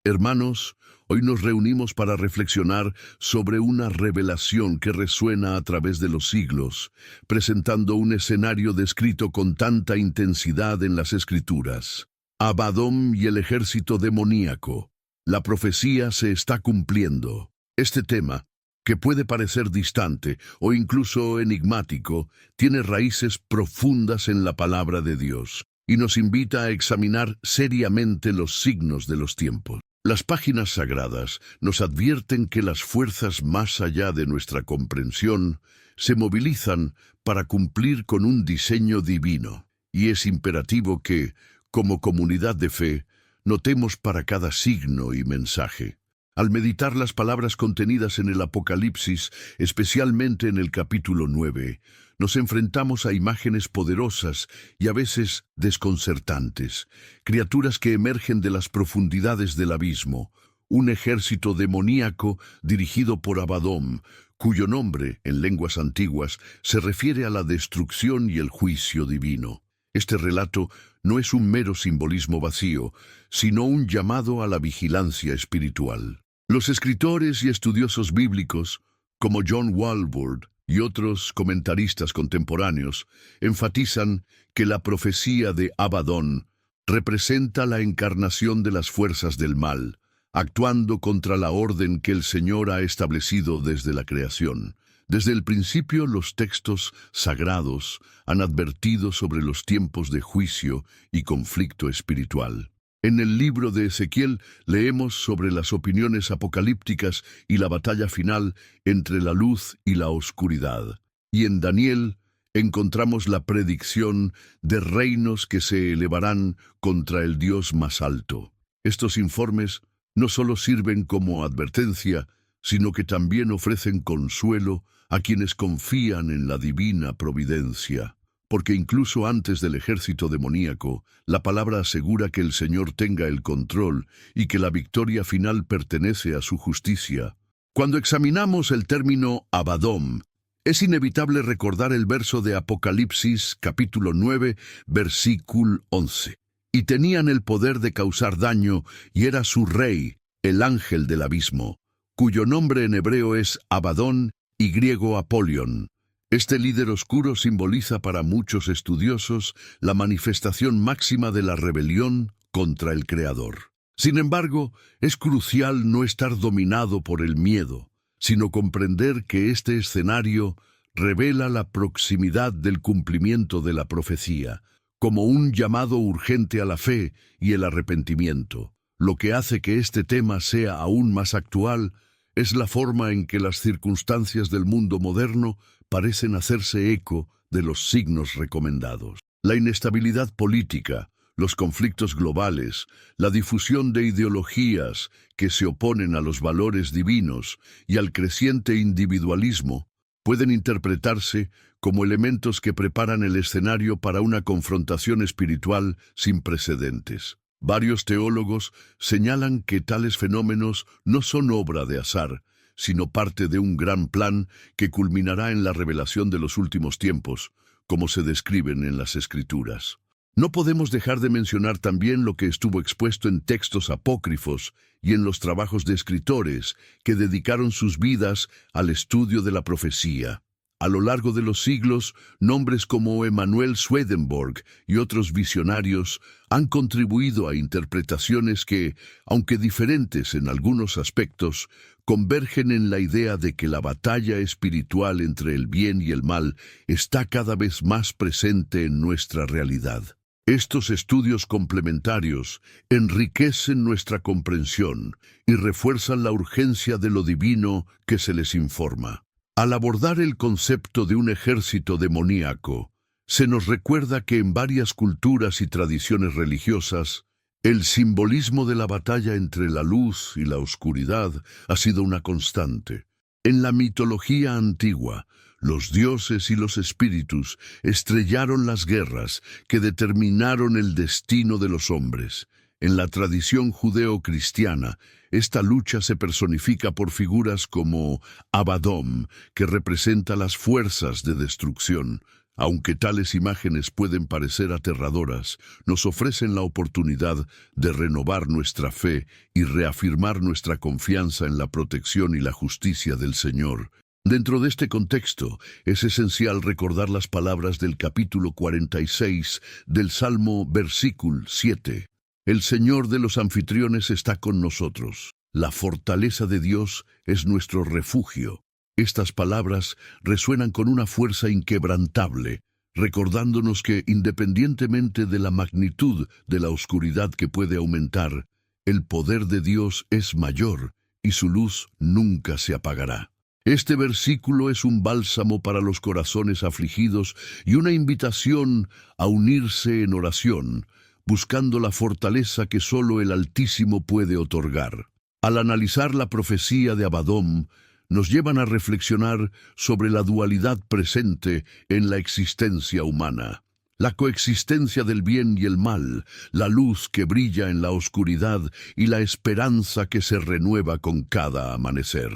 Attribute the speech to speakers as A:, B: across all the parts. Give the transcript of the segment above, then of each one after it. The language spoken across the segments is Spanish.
A: Hermanos, hoy nos reunimos para reflexionar sobre una revelación que resuena a través de los siglos, presentando un escenario descrito con tanta intensidad en las Escrituras. Abadón y el ejército demoníaco. La profecía se está cumpliendo. Este tema, que puede parecer distante o incluso enigmático, tiene raíces profundas en la palabra de Dios y nos invita a examinar seriamente los signos de los tiempos. Las páginas sagradas nos advierten que las fuerzas más allá de nuestra comprensión se movilizan para cumplir con un diseño divino, y es imperativo que, como comunidad de fe, notemos para cada signo y mensaje. Al meditar las palabras contenidas en el Apocalipsis, especialmente en el capítulo 9, nos enfrentamos a imágenes poderosas y a veces desconcertantes, criaturas que emergen de las profundidades del abismo, un ejército demoníaco dirigido por Abadón, cuyo nombre, en lenguas antiguas, se refiere a la destrucción y el juicio divino. Este relato no es un mero simbolismo vacío, sino un llamado a la vigilancia espiritual. Los escritores y estudiosos bíblicos, como John Walvoord y otros comentaristas contemporáneos, enfatizan que la profecía de Abadón representa la encarnación de las fuerzas del mal, actuando contra la orden que el Señor ha establecido desde la creación. Desde el principio, los textos sagrados han advertido sobre los tiempos de juicio y conflicto espiritual. En el libro de Ezequiel leemos sobre las opiniones apocalípticas y la batalla final entre la luz y la oscuridad. Y en Daniel encontramos la predicción de reinos que se elevarán contra el Dios más alto. Estos informes no solo sirven como advertencia, sino que también ofrecen consuelo a quienes confían en la divina providencia. Porque incluso antes del ejército demoníaco, la palabra asegura que el Señor tenga el control y que la victoria final pertenece a su justicia. Cuando examinamos el término Abadón, es inevitable recordar el verso de Apocalipsis, capítulo 9, versículo 11. Y tenían el poder de causar daño, y era su rey, el ángel del abismo, cuyo nombre en hebreo es Abadón y griego Apolión. Este líder oscuro simboliza para muchos estudiosos la manifestación máxima de la rebelión contra el Creador. Sin embargo, es crucial no estar dominado por el miedo, sino comprender que este escenario revela la proximidad del cumplimiento de la profecía, como un llamado urgente a la fe y el arrepentimiento. Lo que hace que este tema sea aún más actual es la forma en que las circunstancias del mundo moderno parecen hacerse eco de los signos recomendados. La inestabilidad política, los conflictos globales, la difusión de ideologías que se oponen a los valores divinos y al creciente individualismo pueden interpretarse como elementos que preparan el escenario para una confrontación espiritual sin precedentes. Varios teólogos señalan que tales fenómenos no son obra de azar, sino parte de un gran plan que culminará en la revelación de los últimos tiempos, como se describen en las Escrituras. No podemos dejar de mencionar también lo que estuvo expuesto en textos apócrifos y en los trabajos de escritores que dedicaron sus vidas al estudio de la profecía. A lo largo de los siglos, nombres como Emanuel Swedenborg y otros visionarios han contribuido a interpretaciones que, aunque diferentes en algunos aspectos, convergen en la idea de que la batalla espiritual entre el bien y el mal está cada vez más presente en nuestra realidad. Estos estudios complementarios enriquecen nuestra comprensión y refuerzan la urgencia de lo divino que se les informa. Al abordar el concepto de un ejército demoníaco, se nos recuerda que en varias culturas y tradiciones religiosas, el simbolismo de la batalla entre la luz y la oscuridad ha sido una constante. En la mitología antigua, los dioses y los espíritus estrellaron las guerras que determinaron el destino de los hombres. En la tradición judeo-cristiana, esta lucha se personifica por figuras como Abadón, que representa las fuerzas de destrucción, Aunque tales imágenes pueden parecer aterradoras, nos ofrecen la oportunidad de renovar nuestra fe y reafirmar nuestra confianza en la protección y la justicia del Señor. Dentro de este contexto, es esencial recordar las palabras del capítulo 46 del Salmo, versículo 7. El Señor de los anfitriones está con nosotros. La fortaleza de Dios es nuestro refugio. Estas palabras resuenan con una fuerza inquebrantable, recordándonos que, independientemente de la magnitud de la oscuridad que puede aumentar, el poder de Dios es mayor y su luz nunca se apagará. Este versículo es un bálsamo para los corazones afligidos y una invitación a unirse en oración, buscando la fortaleza que solo el Altísimo puede otorgar. Al analizar la profecía de Abadón, nos llevan a reflexionar sobre la dualidad presente en la existencia humana. La coexistencia del bien y el mal, la luz que brilla en la oscuridad y la esperanza que se renueva con cada amanecer.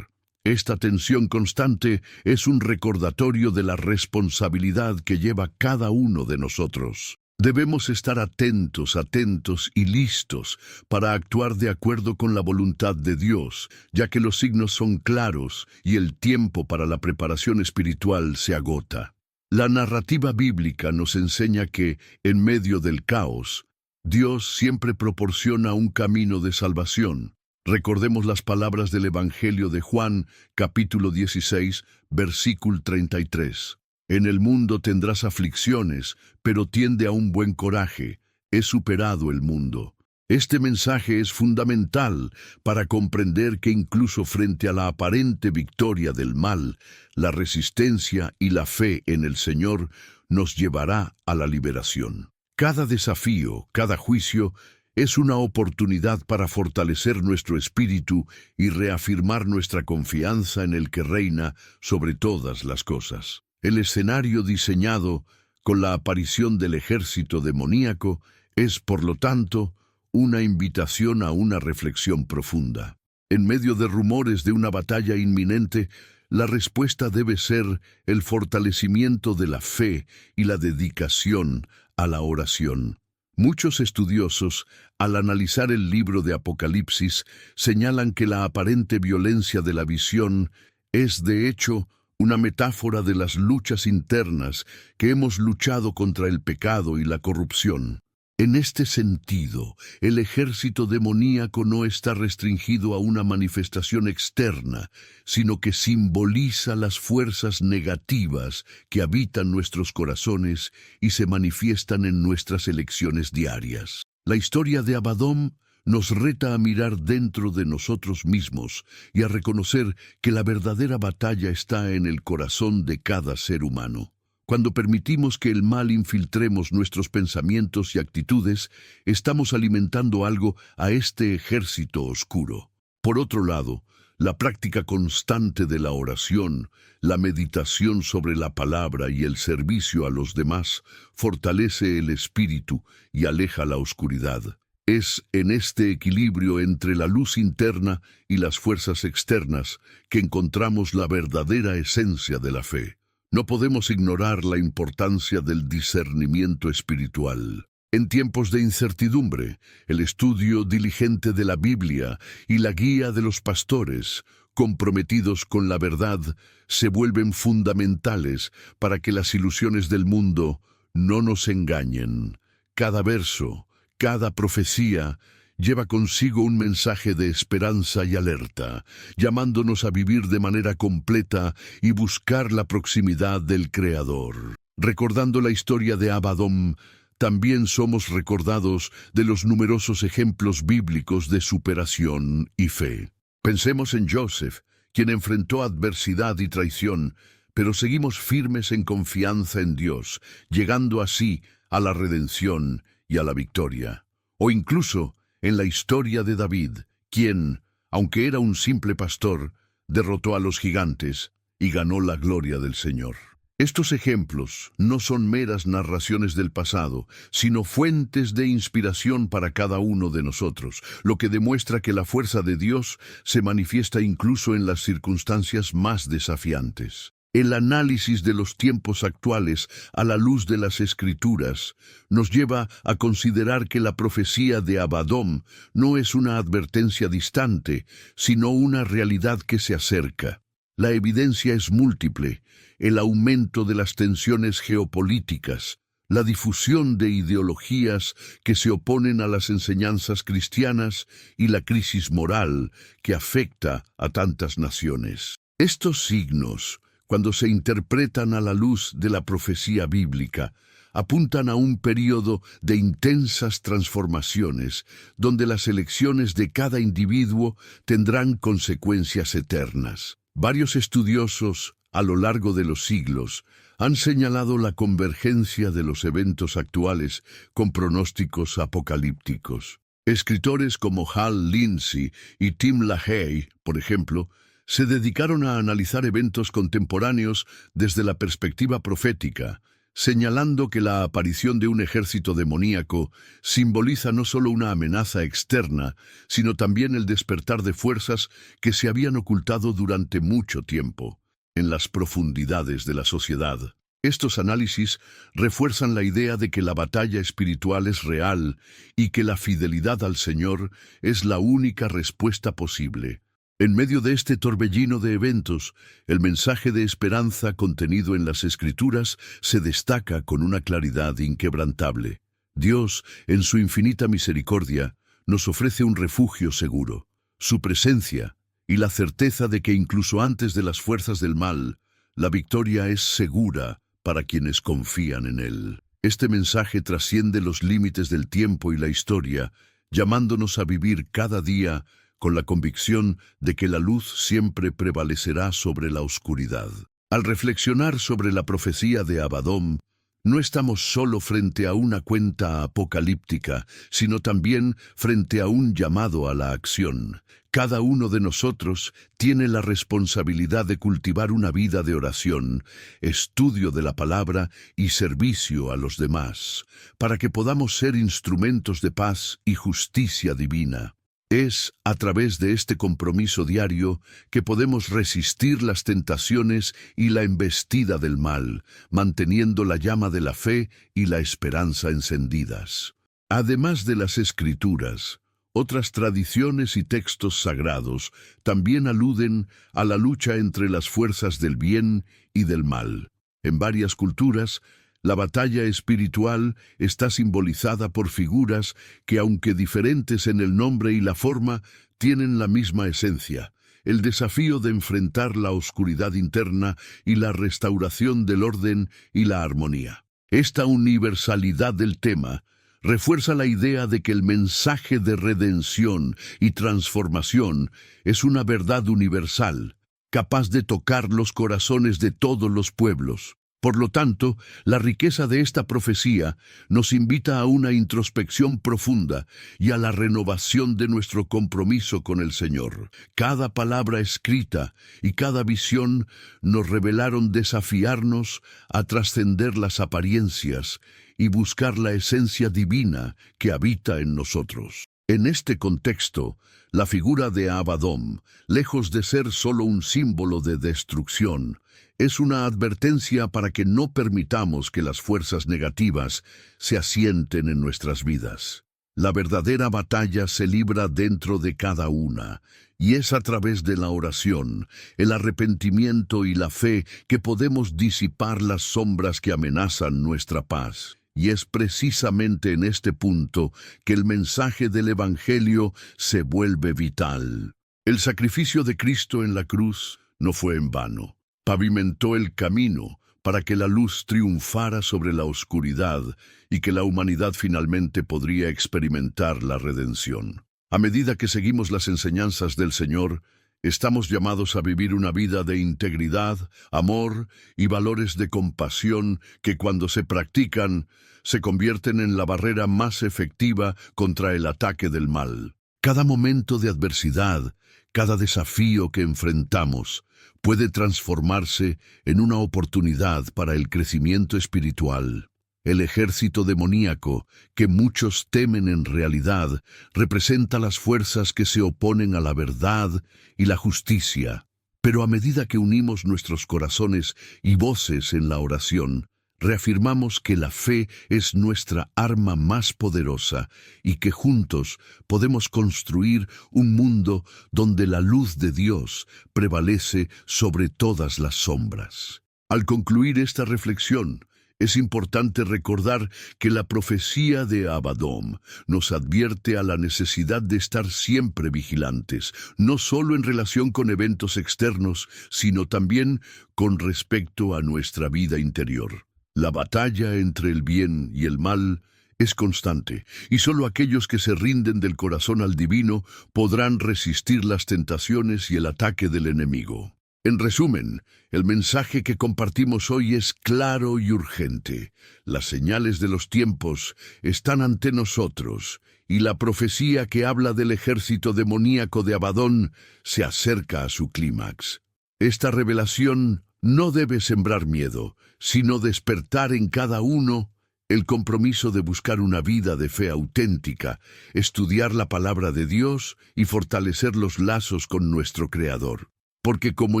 A: Esta tensión constante es un recordatorio de la responsabilidad que lleva cada uno de nosotros. Debemos estar atentos y listos para actuar de acuerdo con la voluntad de Dios, ya que los signos son claros y el tiempo para la preparación espiritual se agota. La narrativa bíblica nos enseña que, en medio del caos, Dios siempre proporciona un camino de salvación. Recordemos las palabras del Evangelio de Juan, capítulo 16, versículo 33. En el mundo tendrás aflicciones, pero tiende a un buen coraje. He superado el mundo. Este mensaje es fundamental para comprender que incluso frente a la aparente victoria del mal, la resistencia y la fe en el Señor nos llevará a la liberación. Cada desafío, cada juicio, es una oportunidad para fortalecer nuestro espíritu y reafirmar nuestra confianza en el que reina sobre todas las cosas. El escenario diseñado con la aparición del ejército demoníaco es, por lo tanto, una invitación a una reflexión profunda. En medio de rumores de una batalla inminente, la respuesta debe ser el fortalecimiento de la fe y la dedicación a la oración. Muchos estudiosos, al analizar el libro de Apocalipsis, señalan que la aparente violencia de la visión es, de hecho, una metáfora de las luchas internas que hemos luchado contra el pecado y la corrupción. En este sentido, el ejército demoníaco no está restringido a una manifestación externa, sino que simboliza las fuerzas negativas que habitan nuestros corazones y se manifiestan en nuestras elecciones diarias. La historia de Abadón nos reta a mirar dentro de nosotros mismos y a reconocer que la verdadera batalla está en el corazón de cada ser humano. Cuando permitimos que el mal infiltremos nuestros pensamientos y actitudes, estamos alimentando algo a este ejército oscuro. Por otro lado, la práctica constante de la oración, la meditación sobre la palabra y el servicio a los demás fortalece el espíritu y aleja la oscuridad. Es en este equilibrio entre la luz interna y las fuerzas externas que encontramos la verdadera esencia de la fe. No podemos ignorar la importancia del discernimiento espiritual. En tiempos de incertidumbre, el estudio diligente de la Biblia y la guía de los pastores, comprometidos con la verdad, se vuelven fundamentales para que las ilusiones del mundo no nos engañen. Cada verso, cada profecía, lleva consigo un mensaje de esperanza y alerta, llamándonos a vivir de manera completa y buscar la proximidad del Creador. Recordando la historia de Abadón, también somos recordados de los numerosos ejemplos bíblicos de superación y fe. Pensemos en Joseph, quien enfrentó adversidad y traición, pero seguimos firmes en confianza en Dios, llegando así a la redención y a la victoria. O incluso en la historia de David, quien, aunque era un simple pastor, derrotó a los gigantes y ganó la gloria del Señor. Estos ejemplos no son meras narraciones del pasado, sino fuentes de inspiración para cada uno de nosotros, lo que demuestra que la fuerza de Dios se manifiesta incluso en las circunstancias más desafiantes. El análisis de los tiempos actuales a la luz de las Escrituras nos lleva a considerar que la profecía de Abadón no es una advertencia distante, sino una realidad que se acerca. La evidencia es múltiple: el aumento de las tensiones geopolíticas, la difusión de ideologías que se oponen a las enseñanzas cristianas y la crisis moral que afecta a tantas naciones. Estos signos, cuando se interpretan a la luz de la profecía bíblica, apuntan a un período de intensas transformaciones, donde las elecciones de cada individuo tendrán consecuencias eternas. Varios estudiosos, a lo largo de los siglos, han señalado la convergencia de los eventos actuales con pronósticos apocalípticos. Escritores como Hal Lindsey y Tim LaHaye, por ejemplo, se dedicaron a analizar eventos contemporáneos desde la perspectiva profética, señalando que la aparición de un ejército demoníaco simboliza no solo una amenaza externa, sino también el despertar de fuerzas que se habían ocultado durante mucho tiempo en las profundidades de la sociedad. Estos análisis refuerzan la idea de que la batalla espiritual es real y que la fidelidad al Señor es la única respuesta posible. En medio de este torbellino de eventos, el mensaje de esperanza contenido en las Escrituras se destaca con una claridad inquebrantable. Dios, en su infinita misericordia, nos ofrece un refugio seguro, su presencia y la certeza de que incluso antes de las fuerzas del mal, la victoria es segura para quienes confían en Él. Este mensaje trasciende los límites del tiempo y la historia, llamándonos a vivir cada día con la convicción de que la luz siempre prevalecerá sobre la oscuridad. Al reflexionar sobre la profecía de Abadón, no estamos solo frente a una cuenta apocalíptica, sino también frente a un llamado a la acción. Cada uno de nosotros tiene la responsabilidad de cultivar una vida de oración, estudio de la palabra y servicio a los demás, para que podamos ser instrumentos de paz y justicia divina. Es a través de este compromiso diario que podemos resistir las tentaciones y la embestida del mal, manteniendo la llama de la fe y la esperanza encendidas. Además de las Escrituras, otras tradiciones y textos sagrados también aluden a la lucha entre las fuerzas del bien y del mal. En varias culturas, la batalla espiritual está simbolizada por figuras que, aunque diferentes en el nombre y la forma, tienen la misma esencia: el desafío de enfrentar la oscuridad interna y la restauración del orden y la armonía. Esta universalidad del tema refuerza la idea de que el mensaje de redención y transformación es una verdad universal, capaz de tocar los corazones de todos los pueblos. Por lo tanto, la riqueza de esta profecía nos invita a una introspección profunda y a la renovación de nuestro compromiso con el Señor. Cada palabra escrita y cada visión nos revelaron desafiarnos a trascender las apariencias y buscar la esencia divina que habita en nosotros. En este contexto, la figura de Abadón, lejos de ser solo un símbolo de destrucción, es una advertencia para que no permitamos que las fuerzas negativas se asienten en nuestras vidas. La verdadera batalla se libra dentro de cada una, y es a través de la oración, el arrepentimiento y la fe que podemos disipar las sombras que amenazan nuestra paz. Y es precisamente en este punto que el mensaje del Evangelio se vuelve vital. El sacrificio de Cristo en la cruz no fue en vano. Pavimentó el camino para que la luz triunfara sobre la oscuridad y que la humanidad finalmente podría experimentar la redención. A medida que seguimos las enseñanzas del Señor, estamos llamados a vivir una vida de integridad, amor y valores de compasión que, cuando se practican, se convierten en la barrera más efectiva contra el ataque del mal. Cada momento de adversidad, cada desafío que enfrentamos, puede transformarse en una oportunidad para el crecimiento espiritual. El ejército demoníaco, que muchos temen en realidad, representa las fuerzas que se oponen a la verdad y la justicia. Pero a medida que unimos nuestros corazones y voces en la oración, reafirmamos que la fe es nuestra arma más poderosa y que juntos podemos construir un mundo donde la luz de Dios prevalece sobre todas las sombras. Al concluir esta reflexión, es importante recordar que la profecía de Abadom nos advierte a la necesidad de estar siempre vigilantes, no solo en relación con eventos externos, sino también con respecto a nuestra vida interior. La batalla entre el bien y el mal es constante, y solo aquellos que se rinden del corazón al divino podrán resistir las tentaciones y el ataque del enemigo. En resumen, el mensaje que compartimos hoy es claro y urgente. Las señales de los tiempos están ante nosotros, y la profecía que habla del ejército demoníaco de Abadón se acerca a su clímax. Esta revelación no debe sembrar miedo, sino despertar en cada uno el compromiso de buscar una vida de fe auténtica, estudiar la palabra de Dios y fortalecer los lazos con nuestro Creador. Porque como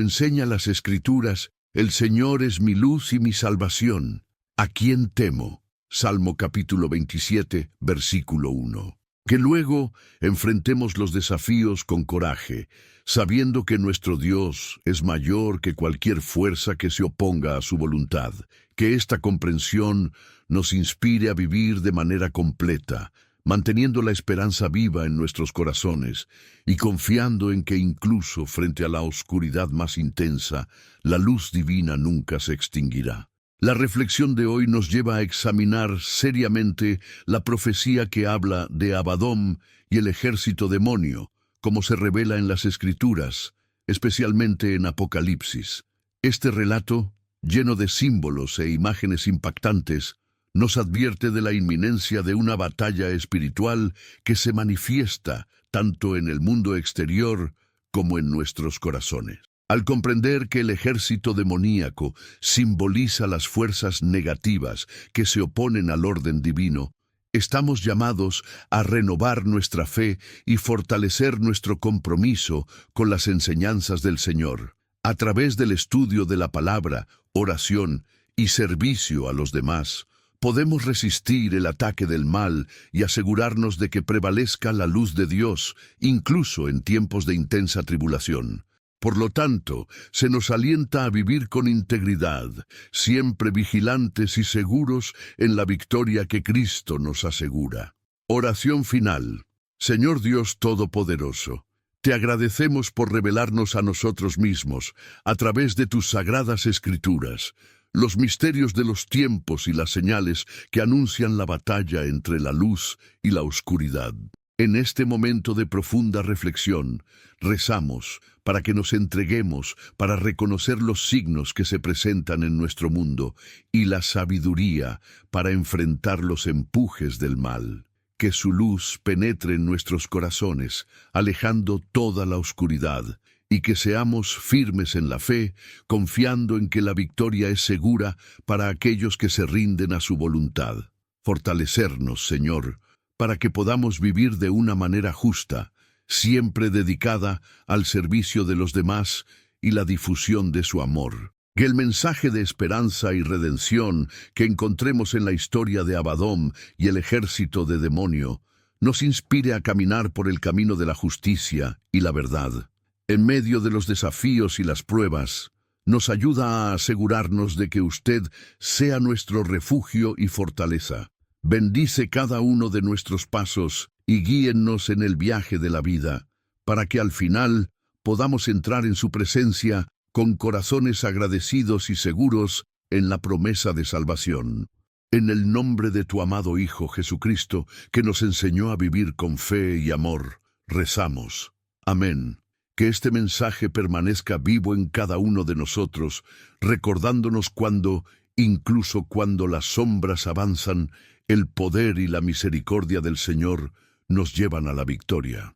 A: enseña las Escrituras, el Señor es mi luz y mi salvación. ¿A quién temo? Salmo capítulo 27, versículo 1. Que luego enfrentemos los desafíos con coraje, sabiendo que nuestro Dios es mayor que cualquier fuerza que se oponga a su voluntad. Que esta comprensión nos inspire a vivir de manera completa, manteniendo la esperanza viva en nuestros corazones y confiando en que incluso frente a la oscuridad más intensa, la luz divina nunca se extinguirá. La reflexión de hoy nos lleva a examinar seriamente la profecía que habla de Abadom y el ejército demonio, como se revela en las Escrituras, especialmente en Apocalipsis. Este relato, lleno de símbolos e imágenes impactantes, nos advierte de la inminencia de una batalla espiritual que se manifiesta tanto en el mundo exterior como en nuestros corazones. Al comprender que el ejército demoníaco simboliza las fuerzas negativas que se oponen al orden divino, estamos llamados a renovar nuestra fe y fortalecer nuestro compromiso con las enseñanzas del Señor. A través del estudio de la palabra, oración y servicio a los demás, podemos resistir el ataque del mal y asegurarnos de que prevalezca la luz de Dios, incluso en tiempos de intensa tribulación. Por lo tanto, se nos alienta a vivir con integridad, siempre vigilantes y seguros en la victoria que Cristo nos asegura. Oración final. Señor Dios Todopoderoso, te agradecemos por revelarnos a nosotros mismos, a través de tus sagradas Escrituras, los misterios de los tiempos y las señales que anuncian la batalla entre la luz y la oscuridad. En este momento de profunda reflexión, rezamos para que nos entreguemos para reconocer los signos que se presentan en nuestro mundo y la sabiduría para enfrentar los empujes del mal. Que su luz penetre en nuestros corazones, alejando toda la oscuridad, y que seamos firmes en la fe, confiando en que la victoria es segura para aquellos que se rinden a su voluntad. Fortalecernos, Señor, para que podamos vivir de una manera justa, siempre dedicada al servicio de los demás y la difusión de su amor. Que el mensaje de esperanza y redención que encontremos en la historia de Abadom y el ejército de demonio nos inspire a caminar por el camino de la justicia y la verdad. En medio de los desafíos y las pruebas, nos ayuda a asegurarnos de que usted sea nuestro refugio y fortaleza. Bendice cada uno de nuestros pasos y guíennos en el viaje de la vida, para que al final podamos entrar en su presencia con corazones agradecidos y seguros en la promesa de salvación. En el nombre de tu amado Hijo Jesucristo, que nos enseñó a vivir con fe y amor, rezamos. Amén. Que este mensaje permanezca vivo en cada uno de nosotros, recordándonos incluso cuando las sombras avanzan, el poder y la misericordia del Señor nos llevan a la victoria.